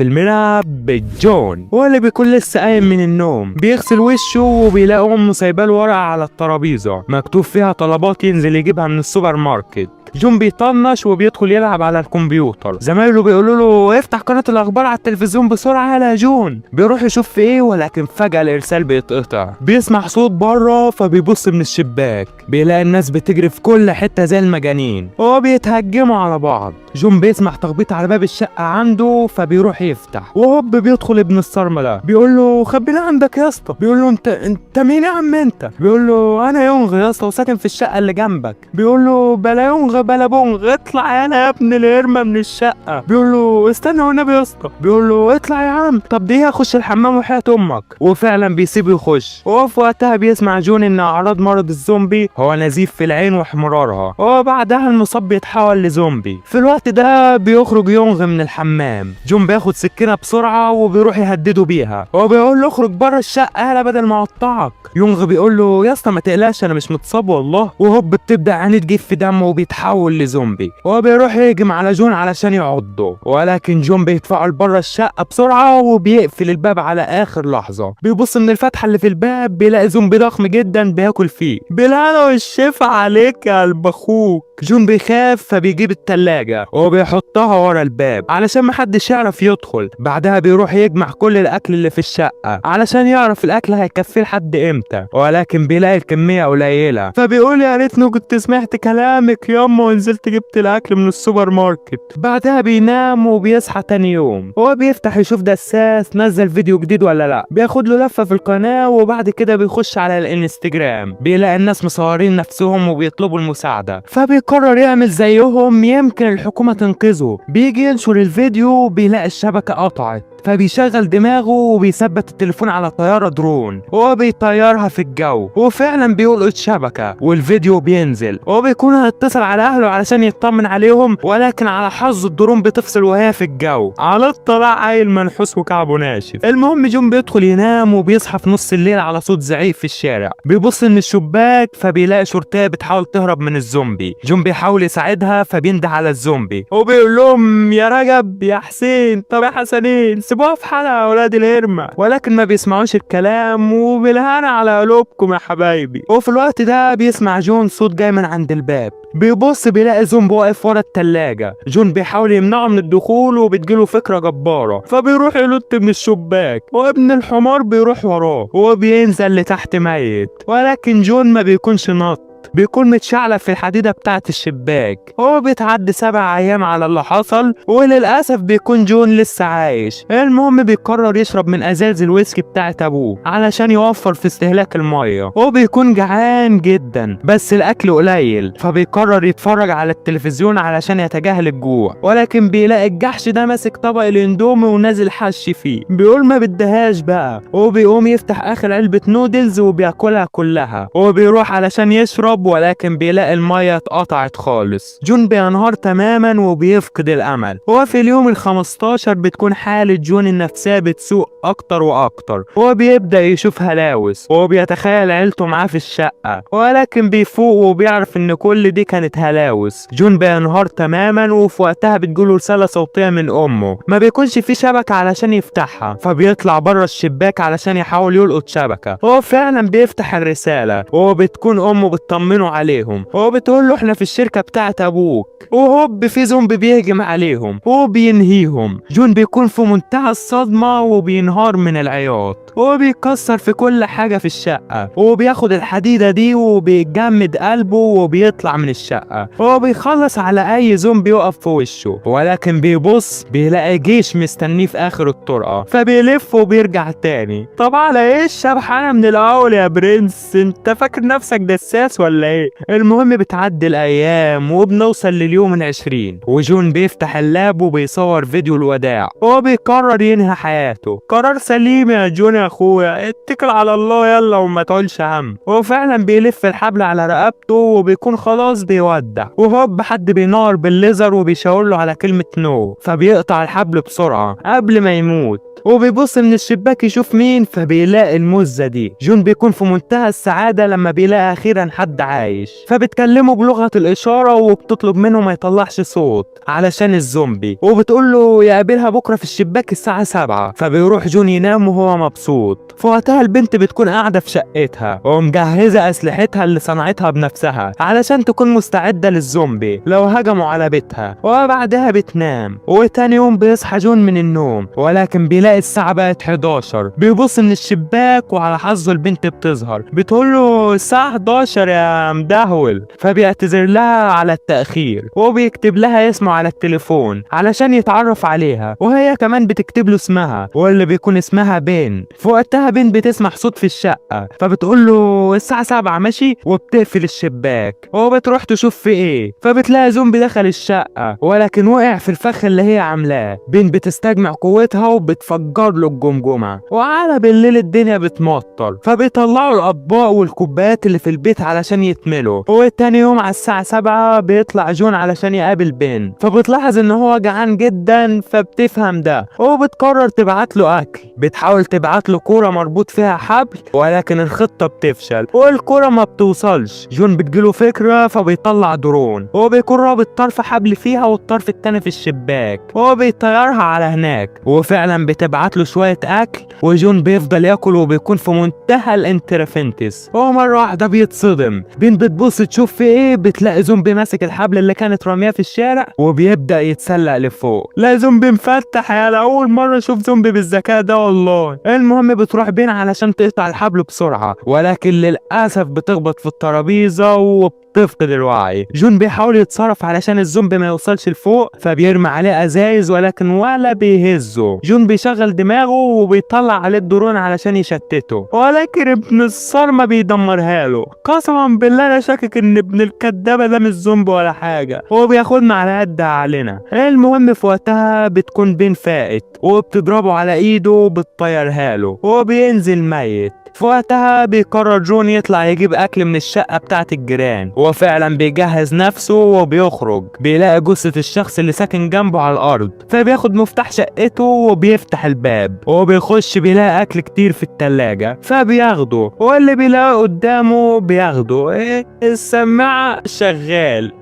الملعب جون هو اللي بيكون لسه قايم من النوم، بيغسل وشه وبيلاقي امه سايباله ورقه على الترابيزه مكتوب فيها طلبات ينزل يجيبها من السوبر ماركت. جون بيطنش وبيدخل يلعب على الكمبيوتر، زمايله بيقولوا له افتح قناه الاخبار على التلفزيون بسرعه يا جون. بيروح يشوف في ايه، ولكن فجاه الارسال بيتقطع. بيسمع صوت بره فبيبص من الشباك، بيلاقي الناس بتجري في كل حته زي المجانين وبيتهجموا على بعض. جون بيسمع تخبيط على باب الشقه عنده فبيروح يفتح، وهوب بيدخل ابن الصرمله بيقول له خبينا عندك يا اسطى. بيقول له انت مين يا عم انت؟ بيقول له انا يونغ يا اسطى وساكن في الشقه اللي جنبك. بيقول له بلا يونغ بلا بونغ، اطلع يا ابن الهرمه من الشقه. بيقول له استنى والنبي يا اسطى. بيقول له اطلع يا عم. طب دقيقه اخش الحمام وحياه امك. وفعلا بيسيبه يخش، وفي وقتها بيسمع جون ان اعراض مرض الزومبي هو نزيف في العين واحمرارها، وبعدها المصاب بيتحول لزومبي. في الوقت ده بيخرج يونغ من الحمام. جون بياخد سكينه بسرعه وبيروح يهدده بيها، وبيقول له اخرج بره الشقه يالا بدل ما اقطعك. يونغ بيقول له يا اسطى ما تقلقش انا مش متصاب والله. وهوب بتبدا عينيه تجيب في دمه وبيتحول لزومبي، وبيروح يهجم على جون علشان يعضه، ولكن جون بيتفعل بره الشقه بسرعه وبيقفل الباب على اخر لحظه. بيبص من الفتحه اللي في الباب بيلاقي زومبي ضخم جدا بياكل فيه. بالهنا والشفا عليك يا قلب اخوك. جون بيخاف فبيجيب التلاجة وبيحطها ورا الباب علشان محدش يعرف يدخل. بعدها بيروح يجمع كل الاكل اللي في الشقة علشان يعرف الاكل هيكفيه لحد امتى، ولكن بيلاقي الكمية قليلة فبيقول يا ريتني كنت سمعت كلامك ياما ونزلت جبت الاكل من السوبر ماركت. بعدها بينام وبيصحى تاني يوم، هو بيفتح يشوف دساس نزل فيديو جديد ولا لا. بياخد له لفة في القناة وبعد كده بيخش على الانستجرام، بيلاقي الناس مصورين نفسهم وبيطلبوا المساعدة، فبيقرر يعمل زيهم يمكن الحكومة تنقذه. بيجي ينشر الفيديو بيلاقي الشبكة قطعت، فبيشغل دماغه وبيثبت التليفون على طيارة درون وبيطيرها في الجو، وفعلا بيلقط شبكة والفيديو بينزل. وبيكون هيتصل على اهله علشان يطمن عليهم، ولكن على حظ الدرون بتفصل وهي في الجو على الطلاع عيل منحوس وكعبه ناشف. المهم جون بيدخل ينام وبيصحى في نص الليل على صوت زعيق في الشارع. بيبص من الشباك فبيلاقي شرطية بتحاول تهرب من الزومبي. جون بيحاول يساعدها فبينده على الزومبي وبيقول لهم يا رجب يا حسين طب يا حسنين سيبوها في حالها يا اولاد الهرمه، ولكن ما بيسمعوش الكلام وبالهنا على قلوبكم يا حبايبي. وفي الوقت ده بيسمع جون صوت جاي من عند الباب، بيبص بيلاقي زومبي واقف ورا التلاجة. جون بيحاول يمنعه من الدخول وبتجيله فكرة جبارة فبيروح ينط من الشباك، وابن الحمار بيروح وراه وبينزل لتحت ميت، ولكن جون ما بيكونش نط، بيكون متشعلق في الحديدة بتاعة الشباك. هو بيتعدي 7 أيام على اللي حصل، وللأسف بيكون جون لسه عايش. المهم بيقرر يشرب من أزاز الويسكي بتاعة أبوه علشان يوفر في استهلاك المية. هو بيكون جعان جدا بس الأكل قليل، فبيقرر يتفرج على التلفزيون علشان يتجاهل الجوع، ولكن بيلاقي الجحش ده ماسك طبق الاندومي ونازل حش فيه. بيقول ما بدهاش بقى، وبيقوم يفتح آخر علبة نودلز وبياكلها كلها، وبيروح علشان يشرب ولكن بيلاقي المية اتقطعت خالص. جون بينهار تماما وبيفقد الامل. وفي اليوم ال15 بتكون حالة جون النفسية بتسوء اكتر واكتر، وبيبدأ يشوف هلاوس وبيتخيل عيلته معاه في الشقة، ولكن بيفوق وبيعرف ان كل دي كانت هلاوس. جون بينهار تماما، وفي وقتها بتجيله رسالة صوتية من امه، ما بيكونش في شبكة علشان يفتحها، فبيطلع بره الشباك علشان يحاول يلقط شبكة. هو فعلا بيفتح الرسالة وبتكون امه بتطمنه عليهم وبتقول له احنا في الشركة بتاعت ابوك، وهوب في زومبي بيهجم عليهم وبينهيهم. جون بيكون في منتهى الصدمة وبينهار من العياط وبيكسر في كل حاجة في الشقة، وبياخد الحديدة دي وبيجمد قلبه وبيطلع من الشقة وبيخلص على اي زومبي يقف في وشه، ولكن بيبص بيلاقي جيش مستنيه في اخر الطرقة فبيلف وبيرجع تاني. طب على ايه الشبحانة من الاول يا برنس؟ انت فاكر نفسك دساس ولا ايه؟ المهم بتعدي الايام وبنوصل لليوم ال20 وجون بيفتح اللاب وبيصور فيديو الوداع وبيقرر ينهي حياته. قرار سليم يا جون يا اخويا، اتكل على الله يلا وما تقولش هم. وفعلا بيلف الحبل على رقبته وبيكون خلاص بيودع، وهوب حد بينور بالليزر وبيشاور له على كلمة نو، فبيقطع الحبل بسرعة قبل ما يموت. وبيبص من الشباك يشوف مين، فبيلاقي المزة دي. جون بيكون في منتهى السعادة لما بيلاقي اخيرا حد عايش، فبتكلمه بلغة الاشارة وبتطلب منه ما يطلعش صوت علشان الزومبي، وبتقول له يقابلها بكرة في الشباك الساعة 7. فبيروح جون ينام وهو مبسوط. في وقتها البنت بتكون قاعدة في شقتها ومجهزة اسلحتها اللي صنعتها بنفسها علشان تكون مستعدة للزومبي لو هجموا على بيتها، وبعدها بتنام. وتاني يوم بيصحى جون من النوم، ولكن بيلاقي الساعة بقت 11. بيبص من الشباك وعلى حظه البنت بتظهر، بتقول له الساعة 11 يا مدهول. فبيعتذر لها على التأخير، وبيكتب لها اسمه على التليفون علشان يتعرف عليها، وهي كمان بتكتب له اسمها واللي بيكون اسمها بين. في وقتها بين بتسمع صوت في الشقة، فبتقول له الساعة 7 ماشي، وبتقفل الشباك وبتروح تشوف في ايه. فبتلاقي زومبي دخل الشقة ولكن وقع في الفخ اللي هي عاملاه. بين بتستجمع قوتها وبتفجر له الجمجمة. وعلى بالليل الدنيا بتمطر، فبيطلعوا الاطباق والكوبايات اللي في البيت علشان يتملوا. وتاني يوم على الساعة 7 بيطلع جون علشان يقابل بين، فبتلاحظ ان هو جعان جدا، فبتفهم ده وبتقرر تبعت له اكل. بتحاول تبعت له كورة مربوط فيها حبل، ولكن الخطة بتفشل والكورة ما بتوصلش. جون بتجيله فكرة، فبيطلع درون وبيكون رابط طرف حبل فيها والطرف التاني في الشباك، وبيطيرها على هناك. وفعلا بتبعت له شوية اكل، وجون بيفضل ياكل وبيكون في منتهى الانترفنتس. ومرة واحدة بيتصدم. بين بتبص تشوف في ايه، بتلاقي زومبي ماسك الحبل اللي كانت رامياه في الشارع وبيبدأ يتسلق لفوق. لا زومبي مفتح، يا اول مرة اشوف زومبي بالذكاء ده والله. المهم بتروح بين علشان تقطع الحبل بسرعة، ولكن للأسف بتخبط في الترابيزة وبتفقد الوعي. جون بيحاول يتصرف علشان الزومبي ما يوصلش لفوق، فبيرمي عليه ازايز ولكن ولا بيهزه. جون بيشغل دماغه وبيطلع عليه الدرون علشان يشتته، ولكن ابن الصرمة بيدمرها له. قسما بالله انا شاكك ان ابن الكدابة ده مش زومبي ولا حاجة، هو بياخدنا على قد علينا. المهم في وقتها بتكون بين فائت وبتضربه على ايده وبتطيرها له وبينزل ميت. في وقتها بيقرر جون يطلع يجيب اكل من الشقة بتاعة الجيران، وفعلا بيجهز نفسه وبيخرج. بيلاقي جثة الشخص اللي ساكن جنبه على الارض، فبياخد مفتاح شقته وبيفتح الباب وبيخش. بيلاقي اكل كتير في التلاجة، فبياخده، واللي بيلاقي قدامه بياخده. السماعة شغال،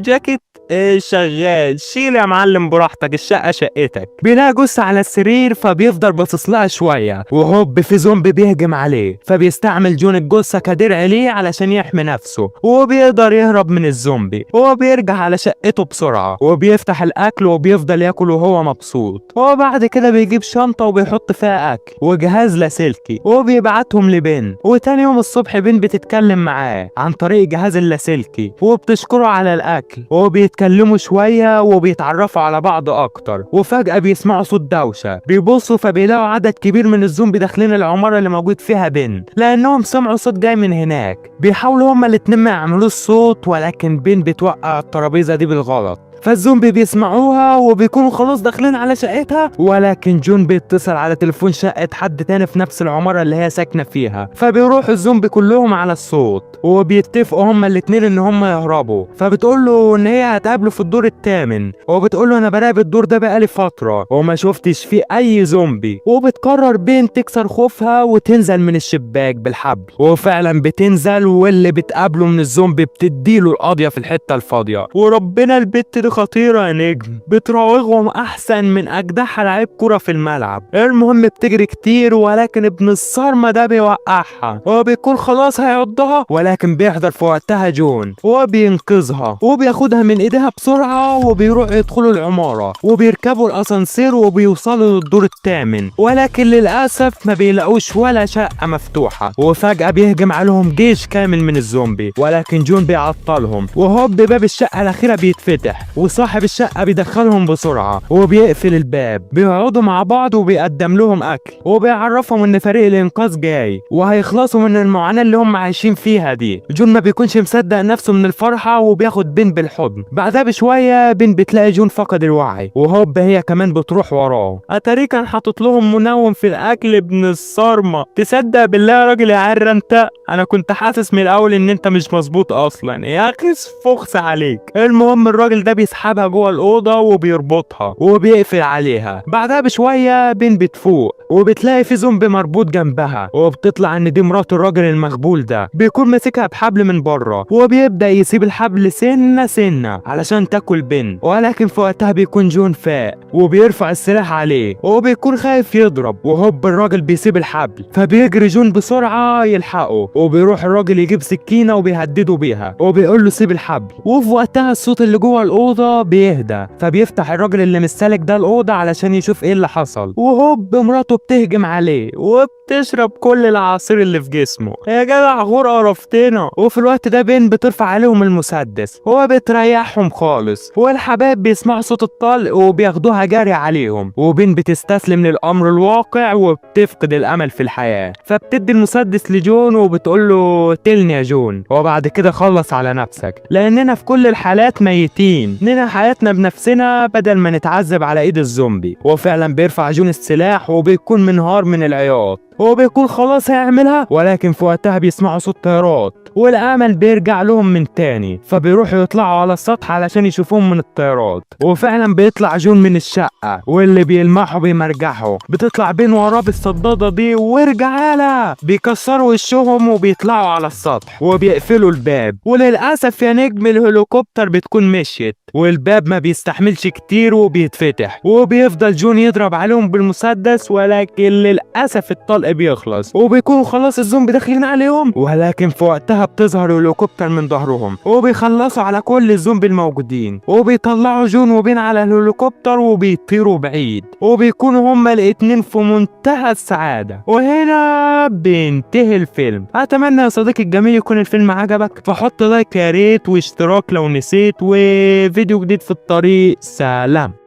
جاكيت شغال، شيل يا معلم براحتك، الشقة شقتك. بيلاقي جثة على السرير، فبيفضل باصص لها شوية، وهوب في زومبي بيهجم عليه. فبيستعمل جون الجثة كدرع ليه علشان يحمي نفسه، وبيقدر يهرب من الزومبي. وبيرجع على شقته بسرعة وبيفتح الأكل وبيفضل ياكل وهو مبسوط. وبعد كده بيجيب شنطة وبيحط فيها أكل وجهاز لاسلكي وبيبعتهم لبين. وتاني يوم الصبح بين بتتكلم معاه عن طريق جهاز اللاسلكي وبتشكره على الأكل، وبيتكلموا شوية وبيتعرفوا على بعض أكتر. وفجأة بيسمعوا صوت دوشة، بيبصوا فبيلاقوا عدد كبير من الزومبي داخلين العمارة اللي موجود فيها بين، لأنهم سمعوا صوت جاي من هناك. بيحاولوا هما الاتنين ما يعملوش صوت، ولكن بين بتوقع الترابيزة دي بالغلط. فالزومبي بيسمعوها وبيكونوا خلاص داخلين على شقتها، ولكن جون بيتصل على تليفون شقة حد تاني في نفس العمارة اللي هي ساكنة فيها. فبيروحوا الزومبي كلهم على الصوت وبيتفقوا هما الاتنين ان هما يهربوا. فبتقول له ان هي هتقابله في الدور الثامن، وبتقول له انا براقب الدور ده بقالي فترة وما شفتش فيه اي زومبي. وبتقرر بين تكسر خوفها وتنزل من الشباك بالحبل، وفعلا بتنزل، واللي بتقابله من الزومبي بتديله القاضية في الحتة الفاضية. وربنا البت دي خطيرة يا نجم، بتراوغهم احسن من اجدعها لعيب كرة في الملعب. المهم بتجري كتير، ولكن ابن الصرمة ده بيوقعها وبيكون خلاص هيعضها، ولكن بيحضر في وقتها جون وبينقذها وبياخدها من ايديها بسرعة. وبيروحوا يدخلوا العمارة وبيركبوا الاسانسير وبيوصلوا للدور الثامن، ولكن للاسف ما بيلاقوش ولا شقة مفتوحة. وفجأة بيهجم عليهم جيش كامل من الزومبي، ولكن جون بيعطلهم. وهوب باب الشقة الاخيرة بيتفتح، وصاحب الشقة بيدخلهم بسرعة وبيقفل الباب. بيقعدوا مع بعض وبيقدم لهم اكل وبيعرفهم ان فريق الانقاذ جاي وهيخلصوا من المعاناة اللي هم عايشين فيها دي. جون ما بيكونش مصدق نفسه من الفرحة وبياخد بين بالحضن. بعدها بشوية بين بتلاقي جون فقد الوعي، وهوب هي كمان بتروح وراه. اتاري كان حاطط لهم منوم في الاكل ابن الصرمة. تصدق بالله يا راجل يا عرة انت، انا كنت حاسس من الاول ان انت مش مظبوط اصلا يا اخي، فخس عليك. المهم الراجل ده بيسحبها جوه الأوضة وبيربطها وبيقفل عليها. بعدها بشوية بين بتفوق وبتلاقي في زومبي مربوط جنبها، وبتطلع ان دي مرات الراجل المخبول ده. بيكون ماسكها بحبل من بره وبيبدأ يسيب الحبل سنة سنة علشان تاكل بن، ولكن في وقتها بيكون جون فاق وبيرفع السلاح عليه وبيكون خايف يضرب، وهوب الراجل بيسيب الحبل، فبيجري جون بسرعة يلحقه، وبيروح الراجل يجيب سكينة وبيهدده بيها وبيقول له سيب الحبل. وفي وقتها الصوت اللي جوه الأوضة بيهدى، فبيفتح الراجل اللي مستلك ده الأوضة علشان يشوف ايه اللي حصل، وهوب مراته بتهجم عليه وبتشرب كل العصير اللي في جسمه. يا جدع غور قرفتنا. وفي الوقت ده بين بترفع عليهم المسدس وبتريحهم خالص، والحباب بيسمعوا صوت الطلق وبياخدوها جري عليهم، وبين بتستسلم للأمر الواقع وبتفقد الأمل في الحياة، فبتدي المسدس لجون وبتقول له تلني يا جون، وبعد كده خلص على نفسك لأننا في كل الحالات ميتين، ننهي حياتنا بنفسنا بدل ما نتعذب على ايد الزومبي. وفعلا بيرفع جون السلاح وبيكون منهار من العياط وبيكون خلاص هيعملها، ولكن في وقتها بيسمعوا صوت طيارات والامل بيرجع لهم من تاني، فبيروحوا يطلعوا على السطح علشان يشوفوهم من الطيارات. وفعلا بيطلع جون من الشقة واللي بيلمحوا بيمرجحوا، بتطلع بين وراه بالصدادة دي ورجعالة بيكسروا وشهم وبيطلعوا على السطح وبيقفلوا الباب. وللأسف يا نجم الهليكوبتر بتكون مشيت والباب ما بيستحملش كتير وبيتفتح، وبيفضل جون يضرب عليهم بالمسدس، ولكن للأسف الطلق بيخلص وبيكونوا خلاص الزومبي داخلين عليهم. ولكن في وقتها بتظهر الهليكوبتر من ظهرهم وبيخلصوا على كل الزومبي الموجودين، وبيطلعوا جون وبين على الهليكوبتر وبيطيروا بعيد، وبيكونوا هما الاتنين في منتهى السعادة. وهنا بينتهي الفيلم. اتمنى يا صديقي الجميل يكون الفيلم عجبك، فحط لايك يا ريت واشتراك لو نسيت، وفيديو جديد في الطريق. سلام.